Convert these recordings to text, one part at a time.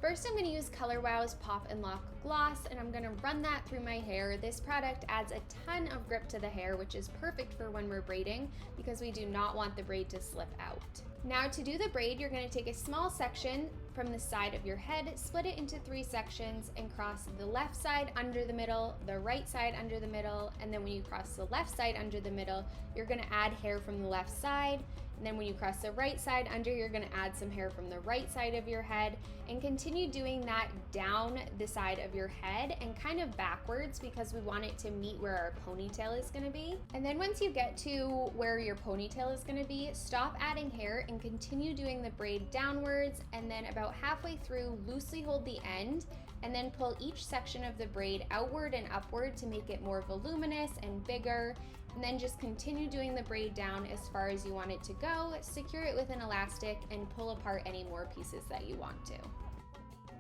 first I'm going to use Color Wow's Pop and Lock Gloss, and I'm going to run that through my hair. This product adds a ton of grip to the hair, which is perfect for when we're braiding because we do not want the braid to slip out. Now to do the braid, you're going to take a small section from the side of your head, split it into 3 sections, and cross the left side under the middle, the right side under the middle, and then when you cross the left side under the middle, you're going to add hair from the left side. And then when you cross the right side under, you're going to add some hair from the right side of your head, and continue doing that down the side of your head and kind of backwards because we want it to meet where our ponytail is going to be. And then once you get to where your ponytail is going to be, stop adding hair and continue doing the braid downwards, and then about halfway through, loosely hold the end and then pull each section of the braid outward and upward to make it more voluminous and bigger. And then just continue doing the braid down as far as you want it to go, secure it with an elastic, and pull apart any more pieces that you want to.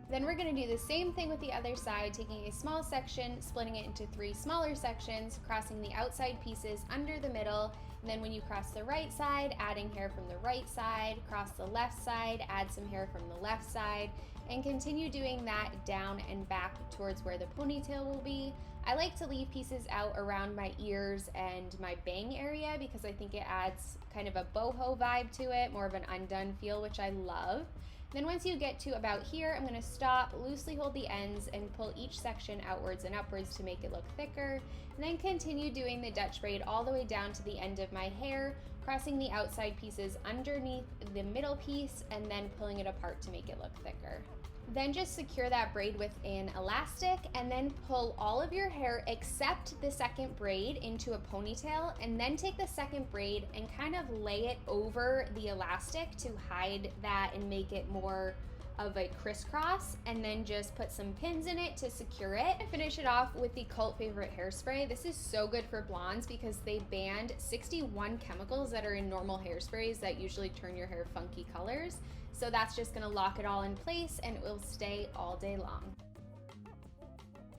Then we're going to do the same thing with the other side, taking a small section, splitting it into 3 smaller sections, crossing the outside pieces under the middle, and then when you cross the right side, adding hair from the right side, cross the left side, add some hair from the left side, and continue doing that down and back towards where the ponytail will be. I like to leave pieces out around my ears and my bang area because I think it adds kind of a boho vibe to it, more of an undone feel, which I love. Then once you get to about here, I'm going to stop, loosely hold the ends, and pull each section outwards and upwards to make it look thicker, and then continue doing the Dutch braid all the way down to the end of my hair, crossing the outside pieces underneath the middle piece, and then pulling it apart to make it look thicker. Then just secure that braid with an elastic, and then pull all of your hair except the second braid into a ponytail, and then take the second braid and kind of lay it over the elastic to hide that and make it more of a crisscross, and then just put some pins in it to secure it. And finish it off with the cult favorite hairspray. This is so good for blondes because they banned 61 chemicals that are in normal hairsprays that usually turn your hair funky colors. So that's just gonna lock it all in place and it will stay all day long.